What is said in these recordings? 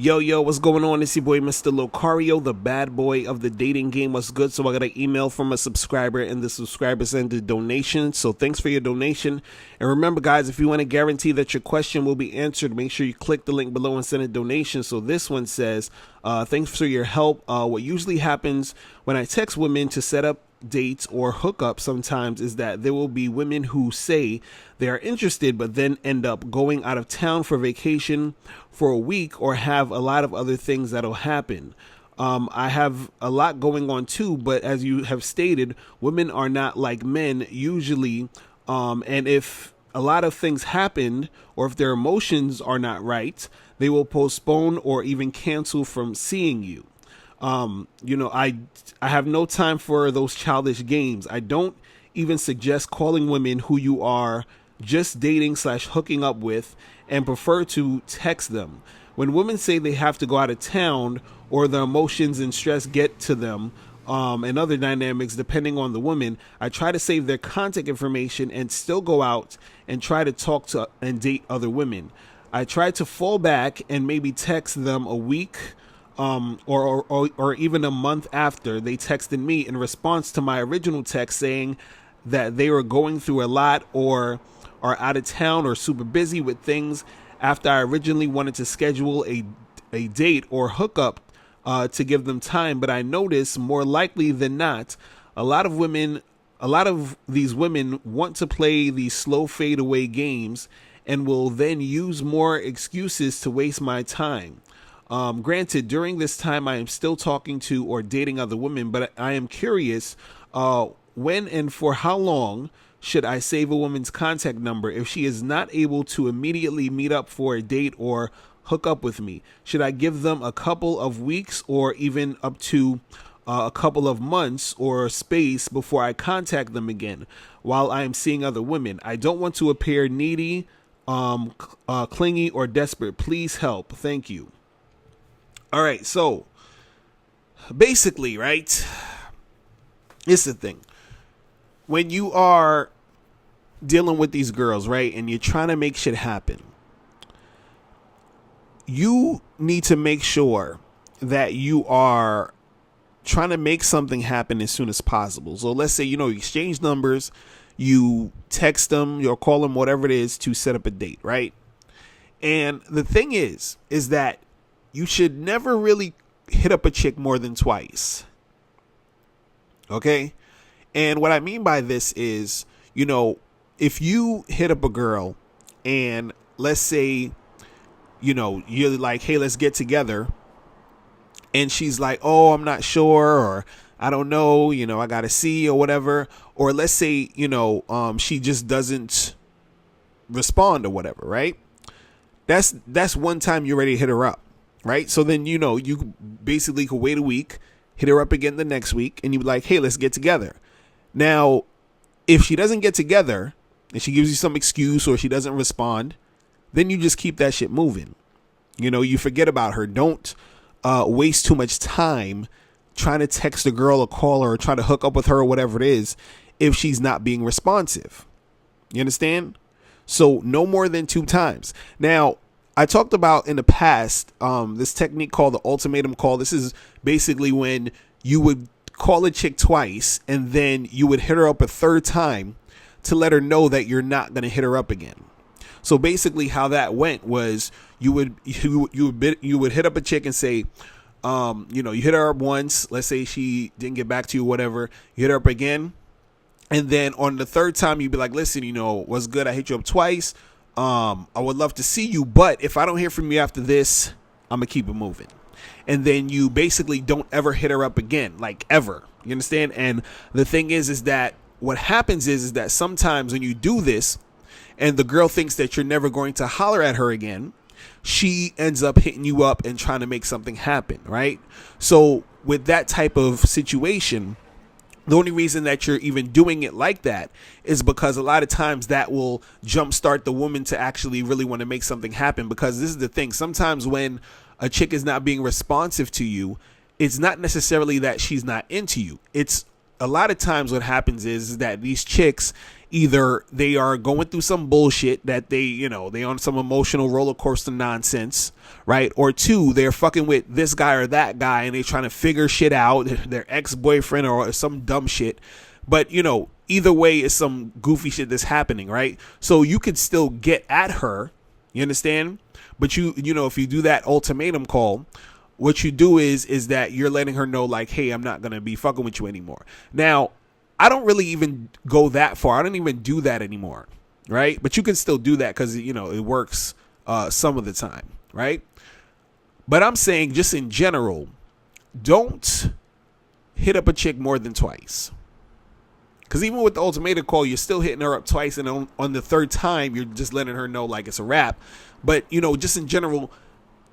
Yo, what's going on? It's your boy, Mr. Locario, the bad boy of the dating game. What's good? So I got an email from a subscriber, and the subscriber sent a donation. So thanks for your donation. And remember, guys, if you want to guarantee that your question will be answered, make sure you click the link below and send a donation. So this one says, thanks for your help. What usually happens when I text women to set up dates or hookup sometimes is that there will be women who say they are interested but then end up going out of town for vacation for a week or have a lot of other things that'll happen. I have a lot going on too, but as you have stated, women are not like men usually, and if a lot of things happened or if their emotions are not right, they will postpone or even cancel from seeing you. I have no time for those childish games. I don't even suggest calling women who you are just dating / hooking up with and prefer to text them. When women say they have to go out of town or the emotions and stress get to them, and other dynamics depending on the woman, I try to save their contact information and still go out and try to talk to and date other women. I try to fall back and maybe text them a week or even a month after they texted me in response to my original text saying that they were going through a lot or are out of town or super busy with things after I originally wanted to schedule a date or hookup to give them time. But I notice more likely than not, a lot of these women want to play these slow fade away games and will then use more excuses to waste my time. Granted, during this time, I am still talking to or dating other women, but I am curious, when and for how long should I save a woman's contact number if she is not able to immediately meet up for a date or hook up with me? Should I give them a couple of weeks or even up to a couple of months or space before I contact them again while I am seeing other women? I don't want to appear needy, clingy, or desperate. Please help. Thank you. All right, so basically, right, it's the thing. When you are dealing with these girls, right, and you're trying to make shit happen, you need to make sure that you are trying to make something happen as soon as possible. So let's say, you exchange numbers, you text them, you'll call them, whatever it is, to set up a date, right? And the thing is that you should never really hit up a chick more than twice. Okay? And what I mean by this is, if you hit up a girl and let's say, you're like, hey, let's get together. And she's like, oh, I'm not sure, or I don't know, I got to see or whatever. Or let's say, she just doesn't respond or whatever, right? That's one time you're ready to hit her up. Right. So then, you basically could wait a week, hit her up again the next week, and you'd be like, hey, let's get together. Now, if she doesn't get together and she gives you some excuse or she doesn't respond, then you just keep that shit moving. You forget about her. Don't waste too much time trying to text a girl or call her or try to hook up with her or whatever it is if she's not being responsive. You understand? So no more than 2 times. Now, I talked about in the past this technique called the ultimatum call. This is basically when you would call a chick twice and then you would hit her up a third time to let her know that you're not going to hit her up again. So basically how that went was you would hit up a chick and say, you hit her up once. Let's say she didn't get back to you, whatever. You hit her up again. And then on the third time, you'd be like, listen, what's good? I hit you up twice. I would love to see you, but if I don't hear from you after this, I'm going to keep it moving. And then you basically don't ever hit her up again, like ever. You understand? And the thing is that what happens is that sometimes when you do this and the girl thinks that you're never going to holler at her again, she ends up hitting you up and trying to make something happen, right? So with that type of situation, the only reason that you're even doing it like that is because a lot of times that will jumpstart the woman to actually really want to make something happen. Because this is the thing. Sometimes when a chick is not being responsive to you, it's not necessarily that she's not into you. It's a lot of times what happens is that these chicks, either they are going through some bullshit that they on some emotional roller coaster nonsense, right? Or two, they're fucking with this guy or that guy and they're trying to figure shit out, their ex-boyfriend or some dumb shit. But either way is some goofy shit that's happening, right? So you could still get at her, you understand? But if you do that ultimatum call, what you do is that you're letting her know, like, hey, I'm not going to be fucking with you anymore. Now, I don't really even go that far. I don't even do that anymore, right? But you can still do that because, it works some of the time, right? But I'm saying just in general, don't hit up a chick more than twice. Because even with the ultimatum call, you're still hitting her up twice. And on the third time, you're just letting her know like it's a wrap. But, just in general,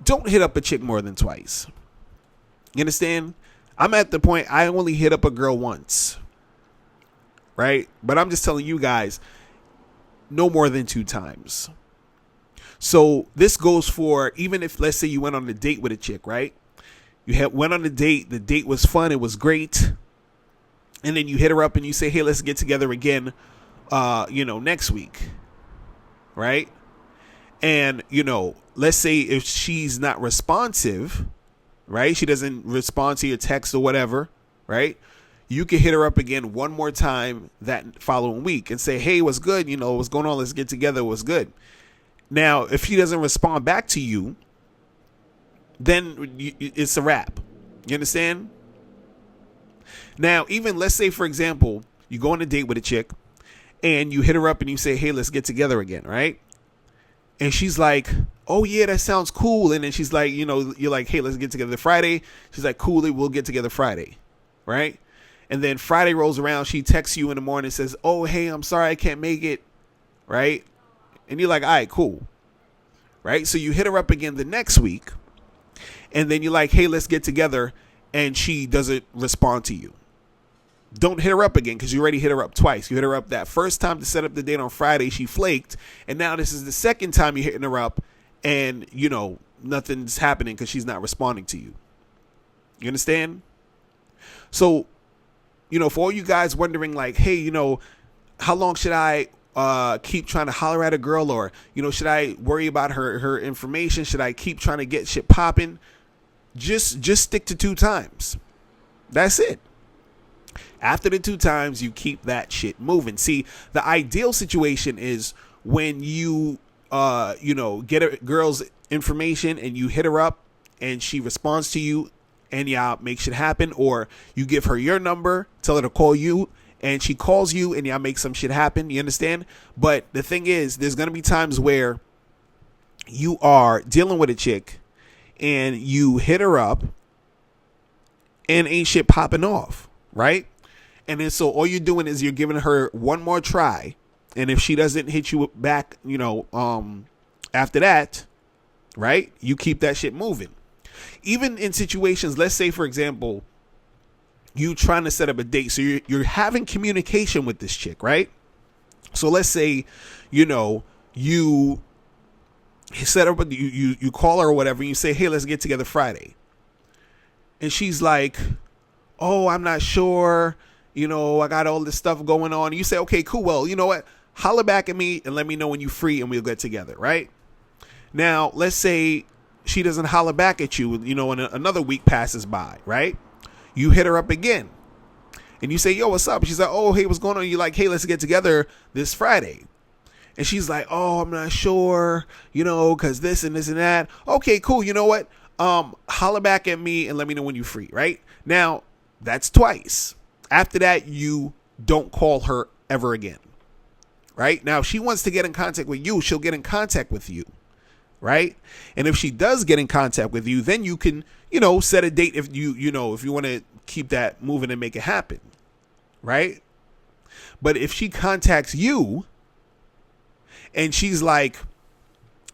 don't hit up a chick more than twice. You understand? I'm at the point I only hit up a girl once. Right? But I'm just telling you guys, no more than 2 times. So this goes for even if, let's say you went on a date with a chick, right? Went on a date. The date was fun. It was great. And then you hit her up and you say, hey, let's get together again, next week. Right? And, let's say if she's not responsive, right? She doesn't respond to your text or whatever, right? You can hit her up again one more time that following week and say, hey, what's good? What's going on? Let's get together. What's good? Now, if she doesn't respond back to you, then it's a wrap. You understand? Now, even let's say, for example, you go on a date with a chick and you hit her up and you say, hey, let's get together again, right? And she's like, oh, yeah, that sounds cool. And then she's like, you're like, hey, let's get together Friday. She's like, cool, we'll get together Friday, right? And then Friday rolls around. She texts you in the morning and says, oh, hey, I'm sorry, I can't make it, right? And you're like, all right, cool, right? So you hit her up again the next week. And then you're like, hey, let's get together. And she doesn't respond to you. Don't hit her up again because you already hit her up twice. You hit her up that first time to set up the date on Friday. She flaked. And now this is the second time you're hitting her up. And, nothing's happening because she's not responding to you. You understand? So, for all you guys wondering like, hey, how long should I keep trying to holler at a girl? Or, should I worry about her information? Should I keep trying to get shit popping? Just stick to 2 times. That's it. After the 2 times, you keep that shit moving. See, the ideal situation is when you, get a girl's information and you hit her up and she responds to you and y'all make shit happen, or you give her your number, tell her to call you, and she calls you and y'all make some shit happen. You understand? But the thing is, there's going to be times where you are dealing with a chick and you hit her up and ain't shit popping off, right? And then so all you're doing is you're giving her one more try. And if she doesn't hit you back, after that, right, you keep that shit moving. Even in situations, let's say, for example, you trying to set up a date. So you're having communication with this chick, right? So let's say, you set up, you call her or whatever, and you say, hey, let's get together Friday. And she's like, oh, I'm not sure. I got all this stuff going on. And you say, okay, cool. Well, you know what? Holler back at me and let me know when you're free and we'll get together, right? Now, let's say she doesn't holler back at you, and another week passes by, right? You hit her up again and you say, yo, what's up? She's like, oh, hey, what's going on? You're like, hey, let's get together this Friday. And she's like, oh, I'm not sure, because this and this and that. Okay, cool. You know what? Holler back at me and let me know when you're free, right? Now, that's twice. After that, you don't call her ever again, right? Now, if she wants to get in contact with you, she'll get in contact with you, right? And if she does get in contact with you, then you can, set a date if if you want to keep that moving and make it happen, right? But if she contacts you and she's like,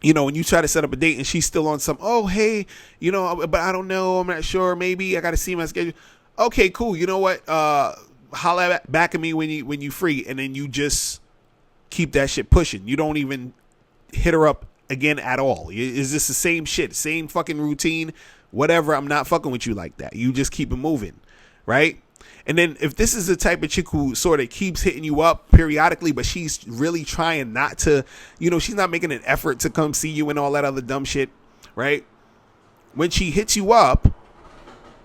when you try to set up a date and she's still on some, oh, hey, but I don't know, I'm not sure, maybe I got to see my schedule. Okay, cool. You know what? Holler back at me when you free, and then you just keep that shit pushing. You don't even hit her up again at all. Is this the same shit, same fucking routine, whatever? I'm not fucking with you like that. You just keep it moving, right? And then if this is the type of chick who sort of keeps hitting you up periodically, but she's really trying not to, she's not making an effort to come see you and all that other dumb shit, right? When she hits you up,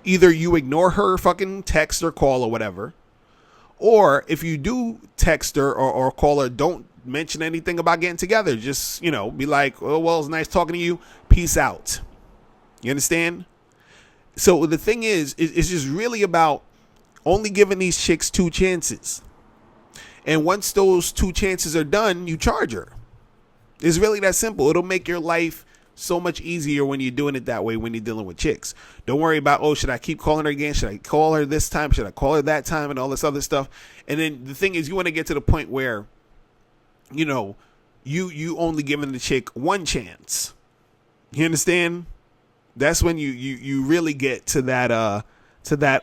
either you ignore her fucking text or call or whatever, or if you do text her or call her, don't mention anything about getting together. Just, be like, oh, well, it's nice talking to you. Peace out. You understand? So the thing is, it's just really about only giving these chicks 2 chances. And once those 2 chances are done, you charge her. It's really that simple. It'll make your life so much easier when you're doing it that way, when you're dealing with chicks. Don't worry about, oh, should I keep calling her again? Should I call her this time? Should I call her that time? And all this other stuff. And then the thing is, you want to get to the point where, you only giving the chick 1 chance. You understand? That's when you really get to that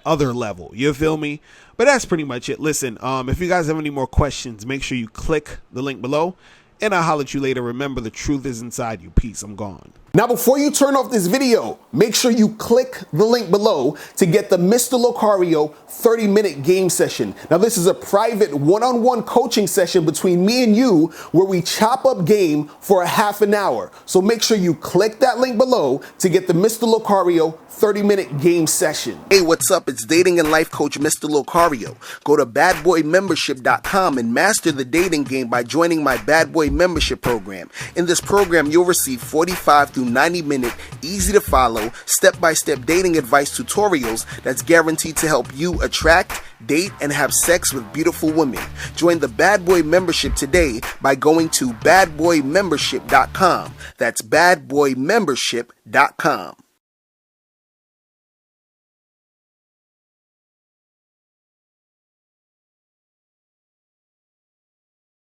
other level. You feel me? But that's pretty much it. Listen, if you guys have any more questions, make sure you click the link below, and I'll holler at you later. Remember, the truth is inside you. Peace. I'm gone. Now, before you turn off this video, make sure you click the link below to get the Mr. Locario 30-minute game session. Now, this is a private one-on-one coaching session between me and you where we chop up game for a half an hour. So make sure you click that link below to get the Mr. Locario 30-minute game session. Hey, what's up? It's dating and life coach Mr. Locario. Go to badboymembership.com and master the dating game by joining my Bad Boy membership program. In this program, you'll receive 45 through 90-minute, easy to follow, step-by-step dating advice tutorials that's guaranteed to help you attract, date, and have sex with beautiful women. Join the Bad Boy membership today by going to badboymembership.com. That's badboymembership.com.